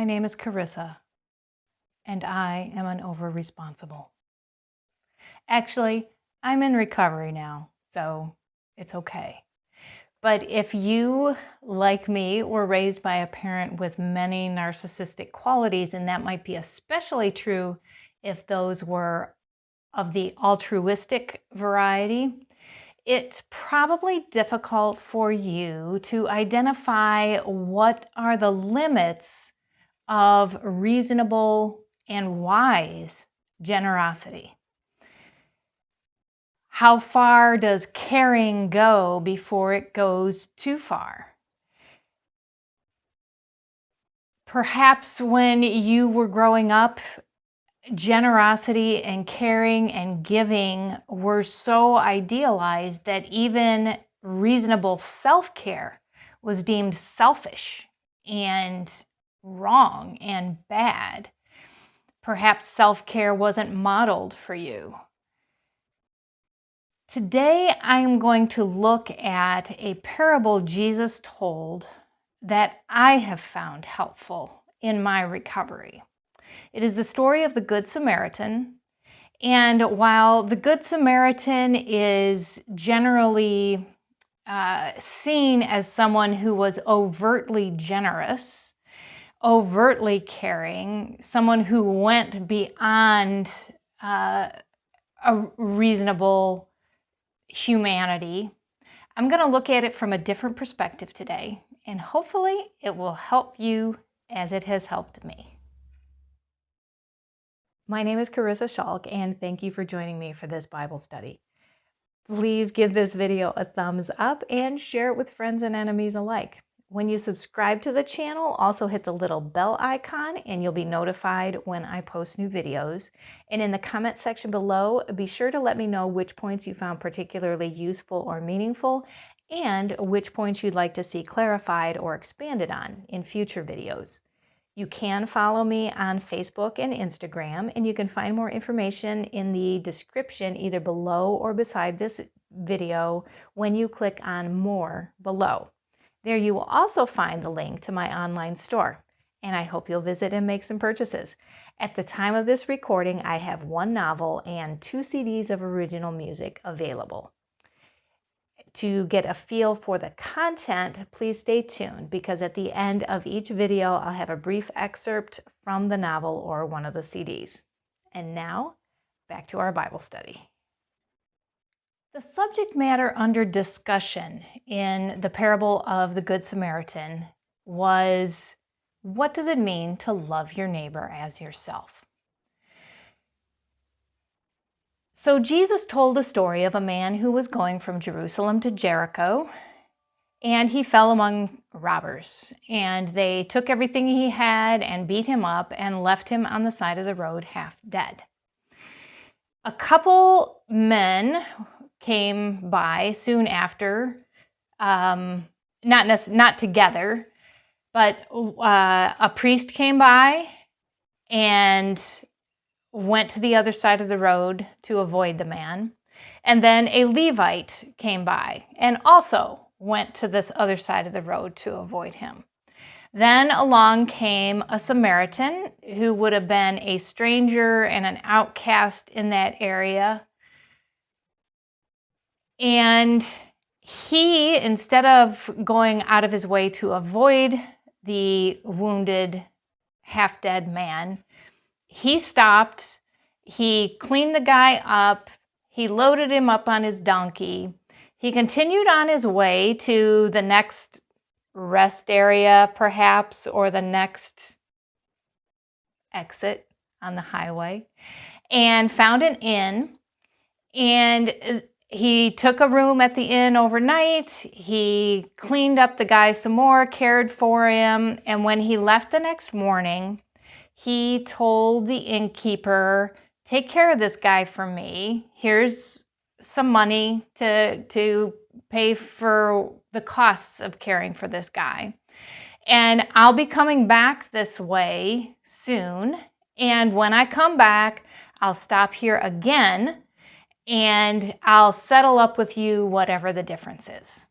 My name is Carissa, and I am an over-responsible. Actually, I'm in recovery now, so it's okay. But if you, like me, were raised by a parent with many narcissistic qualities, and that might be especially true if those were of the altruistic variety, it's probably difficult for you to identify what are the limits of reasonable and wise generosity. How far does caring go before it goes too far? Perhaps when you were growing up, generosity and caring and giving were so idealized that even reasonable self-care was deemed selfish and wrong and bad. Perhaps self-care wasn't modeled for you. Today, I'm going to look at a parable Jesus told that I have found helpful in my recovery. It is the story of the Good Samaritan. And while the Good Samaritan is generally seen as someone who was overtly generous, overtly caring, someone who went beyond a reasonable humanity, I'm going to look at it from a different perspective today, and hopefully it will help you as it has helped me. My name is Carissa Schalk, and thank you for joining me for this Bible study. Please give this video a thumbs up and share it with friends and enemies alike. When you subscribe to the channel, also hit the little bell icon and you'll be notified when I post new videos. And in the comment section below, be sure to let me know which points you found particularly useful or meaningful and which points you'd like to see clarified or expanded on in future videos. You can follow me on Facebook and Instagram, and you can find more information in the description either below or beside this video when you click on More below. There you will also find the link to my online store, and I hope you'll visit and make some purchases. At the time of this recording, I have 1 novel and 2 CDs of original music available. To get a feel for the content, please stay tuned because at the end of each video, I'll have a brief excerpt from the novel or one of the CDs. And now, back to our Bible study. The subject matter under discussion in the parable of the Good Samaritan was, what does it mean to love your neighbor as yourself? So Jesus told a story of a man who was going from Jerusalem to Jericho, and he fell among robbers, and they took everything he had and beat him up and left him on the side of the road half dead. A couple men came by soon after, not together, but a priest came by and went to the other side of the road to avoid the man. And then a Levite came by and also went to this other side of the road to avoid him. Then along came a Samaritan who would have been a stranger and an outcast in that area. And he, instead of going out of his way to avoid the wounded, half-dead man, he stopped, he cleaned the guy up, he loaded him up on his donkey, he continued on his way to the next rest area, perhaps, or the next exit on the highway, and found an inn, and he took a room at the inn overnight. He cleaned up the guy some more, cared for him, and when he left the next morning, he told the innkeeper, take care of this guy for me. Here's some money to pay for the costs of caring for this guy. And I'll be coming back this way soon. And when I come back, I'll stop here again and I'll settle up with you whatever the difference is.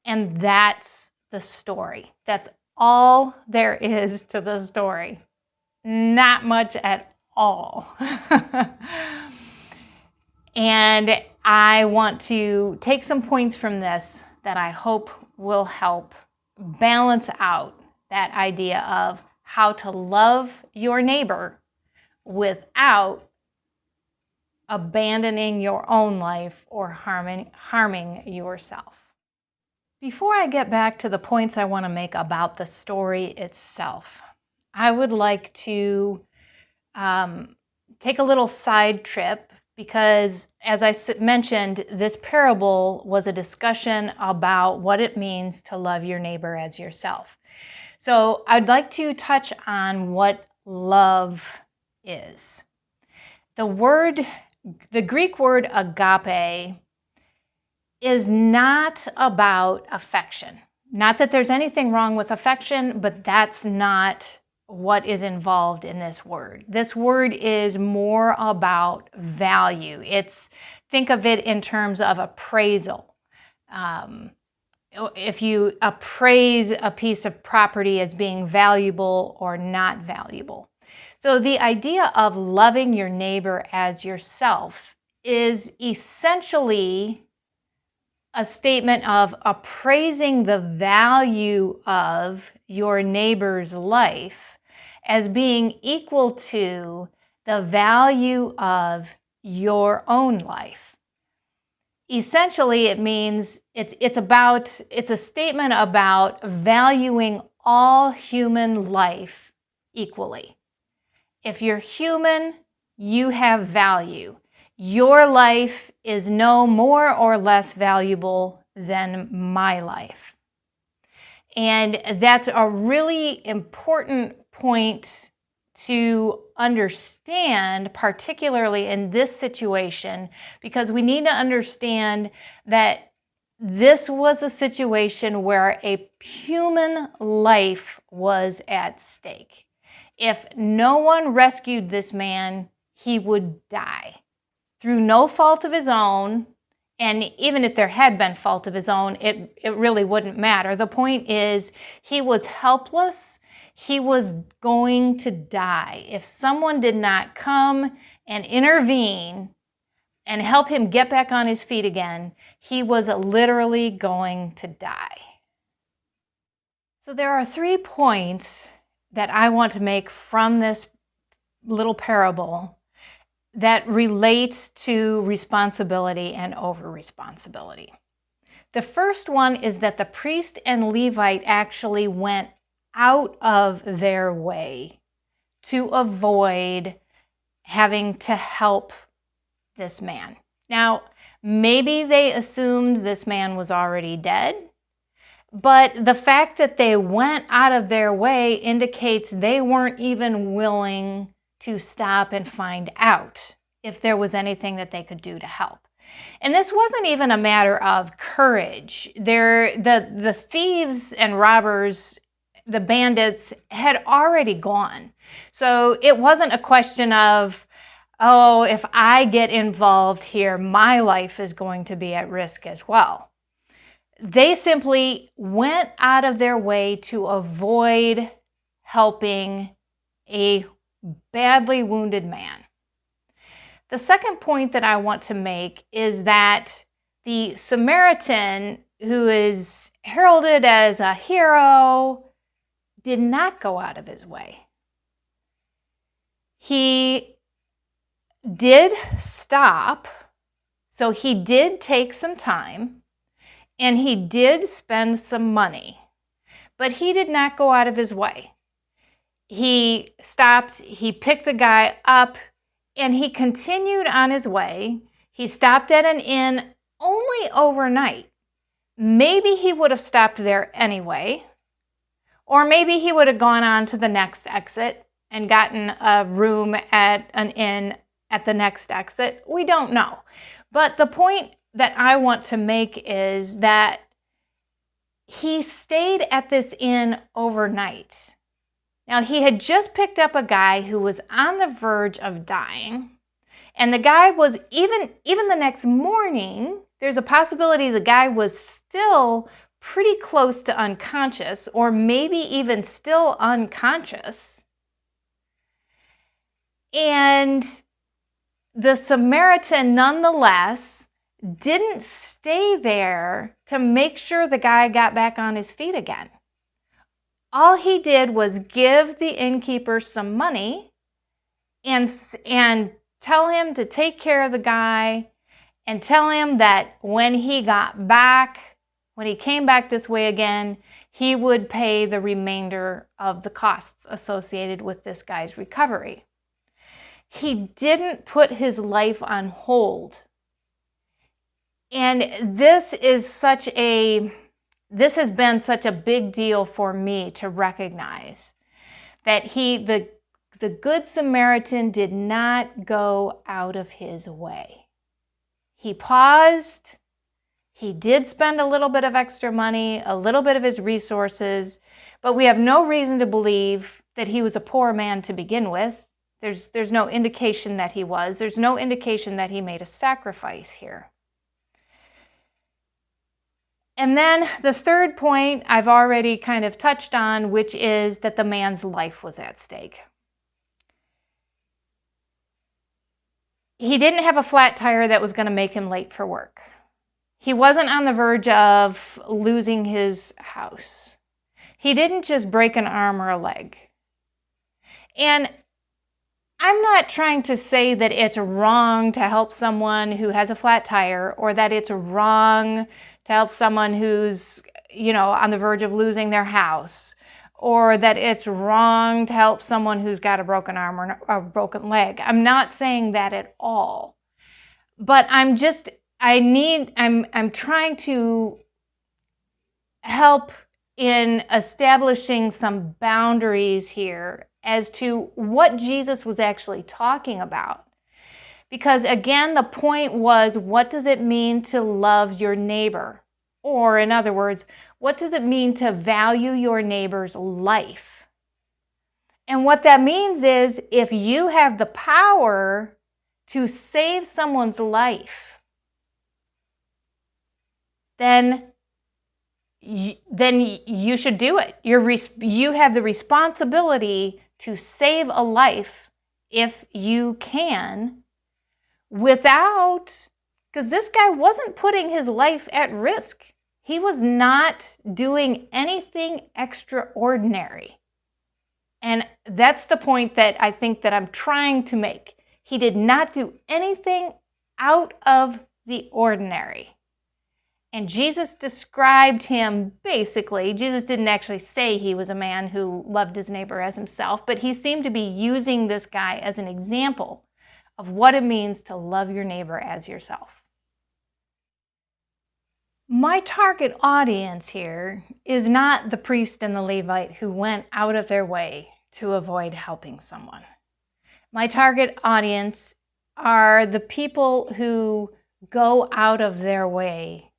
And that's the story. That's all there is to the story. Not much at all. And I want to take some points from this that I hope will help balance out that idea of how to love your neighbor without abandoning your own life or harming yourself. Before I get back to the points I want to make about the story itself, I would like to take a little side trip because, as I mentioned, this parable was a discussion about what it means to love your neighbor as yourself. So I'd like to touch on what love is. The Greek word agape is not about affection. Not that there's anything wrong with affection, but that's not what is involved in this word. This word is more about value. Think of it in terms of appraisal. If you appraise a piece of property as being valuable or not valuable. So the idea of loving your neighbor as yourself is essentially a statement of appraising the value of your neighbor's life as being equal to the value of your own life. Essentially, it means it's a statement about valuing all human life equally. If you're human, you have value. Your life is no more or less valuable than my life. And that's a really important point to understand, particularly in this situation, because we need to understand that this was a situation where a human life was at stake. If no one rescued this man, he would die through no fault of his own. And even if there had been fault of his own, it really wouldn't matter. The point is, he was helpless. He was going to die. If someone did not come and intervene and help him get back on his feet again, he was literally going to die. So there are 3 points that I want to make from this little parable that relate to responsibility and over-responsibility. The first one is that the priest and Levite actually went out of their way to avoid having to help this man. Now, maybe they assumed this man was already dead, but the fact that they went out of their way indicates they weren't even willing to stop and find out if there was anything that they could do to help. And this wasn't even a matter of courage. The thieves and robbers, the bandits, had already gone. So it wasn't a question of, oh, if I get involved here, my life is going to be at risk as well. They simply went out of their way to avoid helping a badly wounded man. The second point that I want to make is that the Samaritan, who is heralded as a hero, did not go out of his way. He did stop, so he did take some time, and he did spend some money, but he did not go out of his way. He stopped, he picked the guy up, and he continued on his way. He stopped at an inn only overnight. Maybe he would have stopped there anyway, or maybe he would have gone on to the next exit and gotten a room at an inn at the next exit. We don't know. But the point that I want to make is that he stayed at this inn overnight. Now, he had just picked up a guy who was on the verge of dying, and the guy was, even the next morning, there's a possibility the guy was still pretty close to unconscious, or maybe even still unconscious. And the Samaritan, nonetheless, didn't stay there to make sure the guy got back on his feet again. All he did was give the innkeeper some money and tell him to take care of the guy, and tell him that when he got back, when he came back this way again, he would pay the remainder of the costs associated with this guy's recovery. He didn't put his life on hold. And this has been such a big deal for me to recognize, that the Good Samaritan did not go out of his way. He paused. He did spend a little bit of extra money, a little bit of his resources, but we have no reason to believe that he was a poor man to begin with. There's no indication that he was. There's no indication that he made a sacrifice here. And then the third point I've already kind of touched on, which is that the man's life was at stake. He didn't have a flat tire that was going to make him late for work. He wasn't on the verge of losing his house. He didn't just break an arm or a leg. And I'm not trying to say that it's wrong to help someone who has a flat tire, or that it's wrong to help someone who's, on the verge of losing their house, or that it's wrong to help someone who's got a broken arm or a broken leg. I'm not saying that at all. But I'm trying to help in establishing some boundaries here as to what Jesus was actually talking about. Because again, the point was, what does it mean to love your neighbor? Or in other words, what does it mean to value your neighbor's life? And what that means is, if you have the power to save someone's life, then you should do it. You have the responsibility to save a life if you can, because this guy wasn't putting his life at risk. He was not doing anything extraordinary. And that's the point that I think that I'm trying to make. He did not do anything out of the ordinary. And Jesus described him, basically, Jesus didn't actually say he was a man who loved his neighbor as himself, but he seemed to be using this guy as an example of what it means to love your neighbor as yourself. My target audience here is not the priest and the Levite who went out of their way to avoid helping someone. My target audience are the people who go out of their way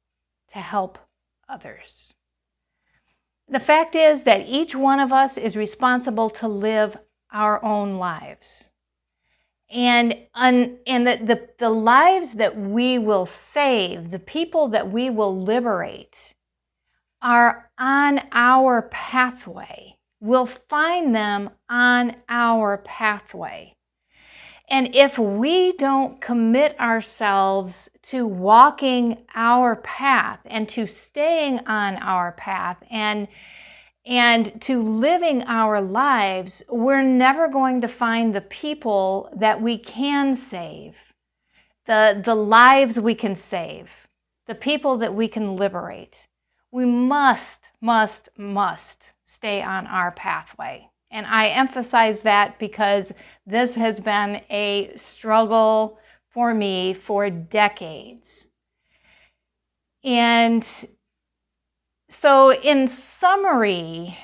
to help others. The fact is that each one of us is responsible to live our own lives. And the lives that we will save, the people that we will liberate, are on our pathway. We'll find them on our pathway. And if we don't commit ourselves to walking our path and to staying on our path and to living our lives, we're never going to find the people that we can save, the lives we can save, the people that we can liberate. We must stay on our pathway. And I emphasize that because this has been a struggle for me for decades. And so in summary,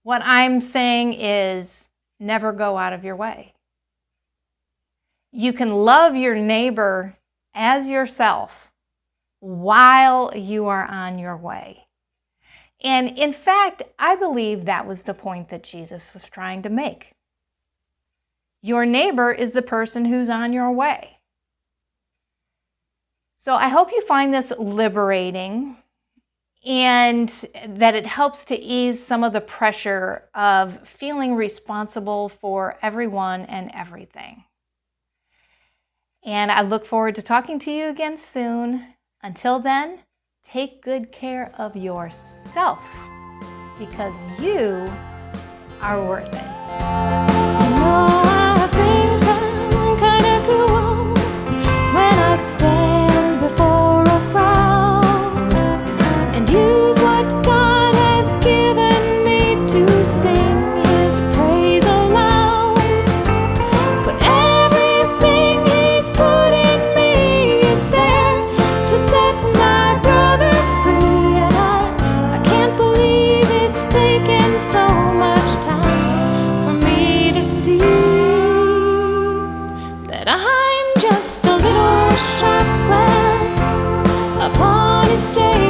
what I'm saying is never go out of your way. You can love your neighbor as yourself while you are on your way. And in fact, I believe that was the point that Jesus was trying to make. Your neighbor is the person who's on your way. So I hope you find this liberating. and that it helps to ease some of the pressure of feeling responsible for everyone and everything. And I look forward to talking to you again soon. Until then, take good care of yourself because you are worth it. I think I'm kinda cool when I stand before a crowd and use what God has given me to sing His praise aloud. But everything He's put in me is there to set my brother free, and I can't believe it's taken so much time for me to see that I'm just a little shot glass upon His stage.